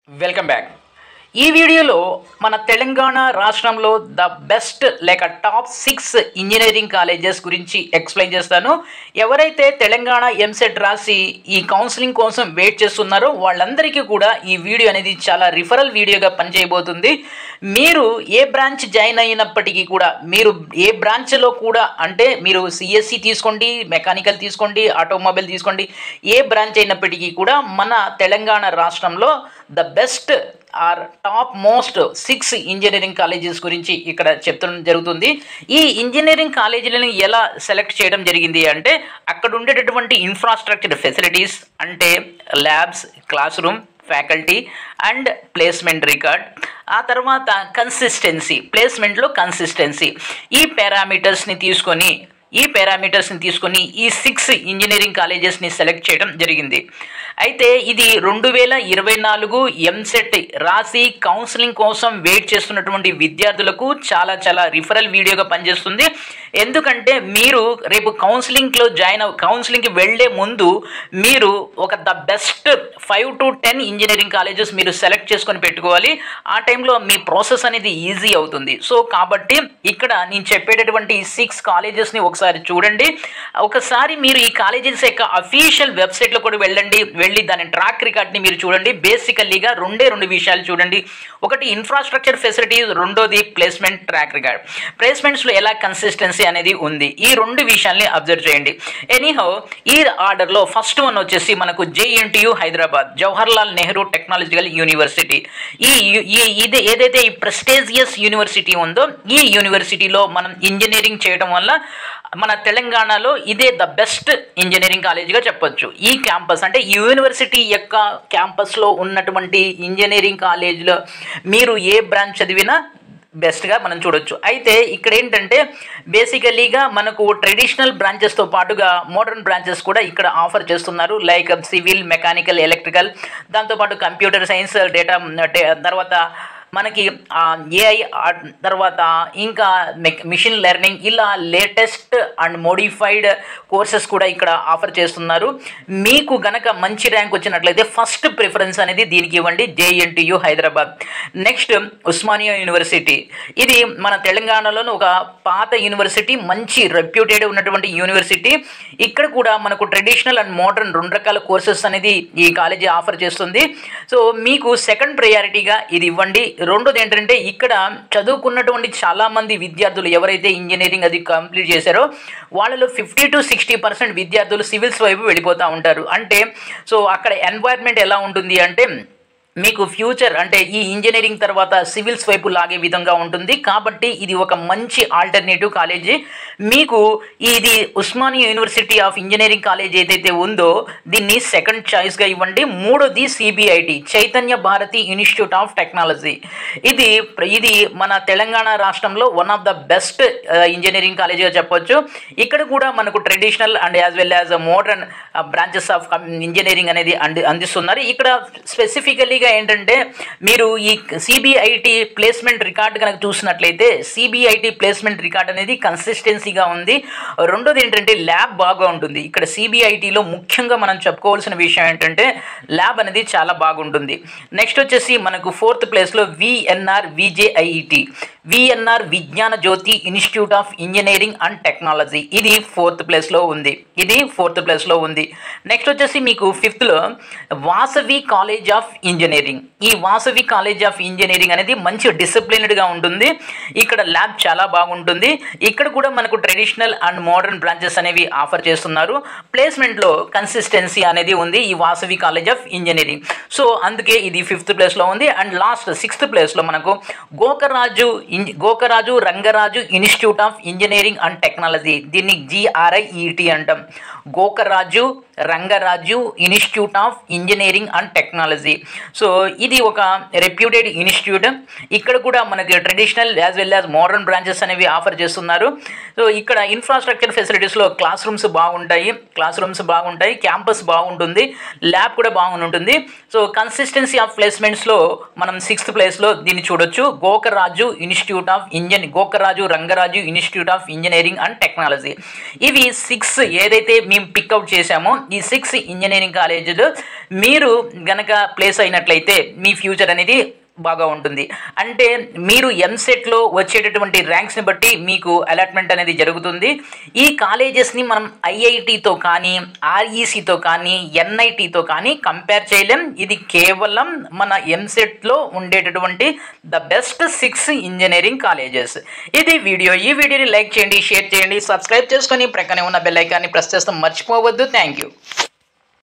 Welcome back. ఈ వీడియోలో మన తెలంగాణ రాష్ట్రంలో ద బెస్ట్ లేక టాప్ 6 ఇంజనీరింగ్ కాలేజెస్ గురించి ఎక్స్ప్లెయిన్ చేస్తాను. ఎవరైతే తెలంగాణ ఎంసెట్ రాసి ఈ కౌన్సిలింగ్ కోసం వెయిట్ చేస్తున్నారో వాళ్ళందరికీ కూడా ఈ వీడియో అనేది చాలా రిఫరల్ వీడియోగా పనిచేయబోతుంది. మీరు ఏ బ్రాంచ్ జాయిన్ అయినప్పటికీ కూడా, మీరు ఏ బ్రాంచ్లో కూడా, అంటే మీరు సిఎస్సి తీసుకోండి, మెకానికల్ తీసుకోండి, ఆటోమొబైల్ తీసుకోండి, ఏ బ్రాంచ్ అయినప్పటికీ కూడా మన తెలంగాణ రాష్ట్రంలో the best or top most 6 engineering colleges గురించి ఇక్కడ చెప్తడం జరుగుతుంది. ఈ ఇంజనీరింగ్ కాలేజీలను ఎలా సెలెక్ట్ చేయడం జరిగింది అంటే, అక్కడ ఉండేటటువంటి ఇన్ఫ్రాస్ట్రక్చర్ ఫెసిలిటీస్, అంటే labs, class room, faculty and placement record, ఆ తర్వాత కన్సిస్టెన్సీ, ప్లేస్మెంట్లో కన్సిస్టెన్సీ, ఈ పారామీటర్స్ని తీసుకొని ఈ 6 ఇంజనీరింగ్ కాలేజెస్ని సెలెక్ట్ చేయడం జరిగింది. అయితే ఇది 2024 ఎంసెట్ రాసి కౌన్సిలింగ్ కోసం వెయిట్ చేస్తున్నటువంటి విద్యార్థులకు చాలా చాలా రిఫరల్ వీడియోగా పనిచేస్తుంది. ఎందుకంటే మీరు రేపు కౌన్సిలింగ్కి వెళ్ళే ముందు మీరు ఒక the best 5 to 10 engineering colleges మీరు సెలెక్ట్ చేసుకొని పెట్టుకోవాలి. ఆ టైంలో మీ ప్రాసెస్ అనేది ఈజీ అవుతుంది. సో కాబట్టి ఇక్కడ నేను చెప్పేటటువంటి 6 కాలేజెస్ని ఒకసారి చూడండి. ఒకసారి మీరు ఈ కాలేజెస్ యొక్క అఫీషియల్ వెబ్సైట్లో కూడా వెళ్ళి దాని ట్రాక్ రికార్డ్ని మీరు చూడండి. బేసికల్లీగా రెండు విషయాలు చూడండి. ఒకటి ఇన్ఫ్రాస్ట్రక్చర్ ఫెసిలిటీస్, రెండోది ప్లేస్మెంట్ ట్రాక్ రికార్డ్. ప్లేస్మెంట్స్లో ఎలా కన్సిస్టెన్సీ అనేది ఉంది, ఈ 2 విషయాల్ని అబ్జర్వ్ చేయండి. ఎనీహౌ, ఈ ఆర్డర్లో ఫస్ట్ వన్ వచ్చేసి మనకు JNTU Hyderabad, Jawaharlal Nehru technological university. ఇది ఏదైతే ఈ ప్రెస్టీజియస్ యూనివర్సిటీ ఉందో, ఈ యూనివర్సిటీలో మనం ఇంజనీరింగ్ చేయడం వల్ల మన తెలంగాణలో ఇదే ద బెస్ట్ ఇంజనీరింగ్ కాలేజీగా చెప్పొచ్చు. ఈ క్యాంపస్ అంటే ఈ యూనివర్సిటీ యొక్క క్యాంపస్లో ఉన్నటువంటి ఇంజనీరింగ్ కాలేజీలో మీరు ఏ బ్రాంచ్ చదివినా బెస్ట్గా మనం చూడొచ్చు. అయితే ఇక్కడ ఏంటంటే బేసికలీగా మనకు ట్రెడిషనల్ బ్రాంచెస్తో పాటుగా మోడర్న్ బ్రాంచెస్ కూడా ఇక్కడ ఆఫర్ చేస్తున్నారు. లైక్ సివిల్, మెకానికల్, ఎలక్ట్రికల్, దాంతోపాటు కంప్యూటర్ సైన్స్, డేటా, తర్వాత మనకి AI, తర్వాత ఇంకా మిషన్ లెర్నింగ్, ఇలా లేటెస్ట్ అండ్ మోడిఫైడ్ కోర్సెస్ కూడా ఇక్కడ ఆఫర్ చేస్తున్నారు. మీకు గనక మంచి ర్యాంక్ వచ్చినట్లయితే ఫస్ట్ ప్రిఫరెన్స్ అనేది దీనికి ఇవ్వండి, JNTU Hyderabad. Next Osmania university. ఇది మన తెలంగాణలోని ఒక పాత యూనివర్సిటీ, మంచి రెప్యూటెడ్ ఉన్నటువంటి యూనివర్సిటీ. ఇక్కడ కూడా మనకు ట్రెడిషనల్ అండ్ మోడర్న్ 2 రకాల కోర్సెస్ అనేది ఈ కాలేజీ ఆఫర్ చేస్తుంది. సో మీకు సెకండ్ ప్రయారిటీగా ఇది ఇవ్వండి. రెండోది ఏంటంటే, ఇక్కడ చదువుకున్నటువంటి చాలామంది విద్యార్థులు ఎవరైతే ఇంజనీరింగ్ అది కంప్లీట్ చేశారో వాళ్ళలో 50 to 60% విద్యార్థులు సివిల్స్ వైపు వెళ్ళిపోతూ ఉంటారు. అంటే సో అక్కడ ఎన్వైర్న్మెంట్ ఎలా ఉంటుంది అంటే, మీకు ఫ్యూచర్ అంటే ఈ ఇంజనీరింగ్ తర్వాత సివిల్స్ వైపు లాగే విధంగా ఉంటుంది. కాబట్టి ఇది ఒక మంచి ఆల్టర్నేటివ్ కాలేజీ. మీకు ఇది Osmania university of engineering college ఏదైతే ఉందో దీన్ని సెకండ్ చాయిస్గా ఇవ్వండి. మూడోది CBIT, Chaitanya Bharathi institute of technology. ఇది మన తెలంగాణ రాష్ట్రంలో one of the best engineering కాలేజీగా చెప్పొచ్చు. ఇక్కడ కూడా మనకు traditional and as well as modern branches of engineering అనేది అందిస్తున్నారు. ఇక్కడ స్పెసిఫికలీగా ఏంటంటే, మీరు ఈ CBIT ప్లేస్మెంట్ రికార్డ్ కనుక చూసినట్లయితే CBIT ప్లేస్మెంట్ రికార్డ్ అనేది కన్సిస్టెన్సీగా ఉంది. రెండోది ఏంటంటే ల్యాబ్ బాగా ఉంటుంది. ఇక్కడ CBITలో ముఖ్యంగా మనం చెప్పుకోవాల్సిన విషయం ఏంటంటే ల్యాబ్ అనేది చాలా బాగుంటుంది. నెక్స్ట్ వచ్చేసి మనకు 4th ప్లేస్లో VNR Vignana Jyothi institute of engineering and technology. ఇది 4th ప్లేస్లో ఉంది. నెక్స్ట్ వచ్చేసి మీకు 5thలో వాసవి కాలేజ్ ఆఫ్ ఇంజనీరింగ్. ఈ వాసవి కాలేజ్ ఆఫ్ ఇంజనీరింగ్ అనేది మంచి డిసిప్లిన్డ్గా ఉంటుంది. ఇక్కడ ల్యాబ్ చాలా బాగుంటుంది. ఇక్కడ కూడా మనకు ట్రెడిషనల్ అండ్ మోడర్న్ బ్రాంచెస్ అనేవి ఆఫర్ చేస్తున్నారు. ప్లేస్మెంట్లో కన్సిస్టెన్సీ అనేది ఉంది ఈ Vasavi college of engineering. So అందుకే ఇది 5th ప్లేస్లో ఉంది. అండ్ లాస్ట్ 6th ప్లేస్లో మనకు Gokaraju Rangaraju institute of engineering and technology. దీన్ని GRIET అంటాం. Gokaraju Rangaraju institute of engineering and technology. So ఇది ఒక రెప్యూటెడ్ ఇన్స్టిట్యూట్. ఇక్కడ కూడా మనకి traditional as well as modern branches అనేవి ఆఫర్ చేస్తున్నారు. సో ఇక్కడ ఇన్ఫ్రాస్ట్రక్చర్ ఫెసిలిటీస్లో క్లాస్ రూమ్స్ బాగుంటాయి, క్యాంపస్ బాగుంటుంది, ల్యాబ్ కూడా బాగుంటుంది. సో కన్సిస్టెన్సీ ఆఫ్ ప్లేస్మెంట్స్లో మనం 6th ప్లేస్లో దీన్ని చూడొచ్చు. Gokaraju Rangaraju institute of engineering and technology. ఇవి 6 ఏదైతే మేము పిక్అవుట్ చేశామో ఈ 6 ఇంజనీరింగ్ కాలేజీలు మీరు గనక ప్లేస్ అయినట్లయితే మీ ఫ్యూచర్ అనేది బాగా ఉంటుంది. అంటే మీరు ఎంసెట్లో వచ్చేటటువంటి ర్యాంక్స్ని బట్టి మీకు అలాట్మెంట్ అనేది జరుగుతుంది. ఈ కాలేజెస్ని మనం ఐఐటితో కానీ ఆర్ఈసితో కానీ ఎన్ఐటితో కానీ కంపేర్ చేయలేం. ఇది కేవలం మన ఎంసెట్లో ఉండేటటువంటి ద బెస్ట్ 6 ఇంజనీరింగ్ కాలేజెస్. ఇది వీడియో. ఈ వీడియోని లైక్ చేయండి, షేర్ చేయండి, సబ్స్క్రైబ్ చేసుకొని ప్రక్కనే ఉన్న బెల్ ఐకాన్ని ప్రెస్ చేస్తాం మర్చిపోవద్దు. Thank you.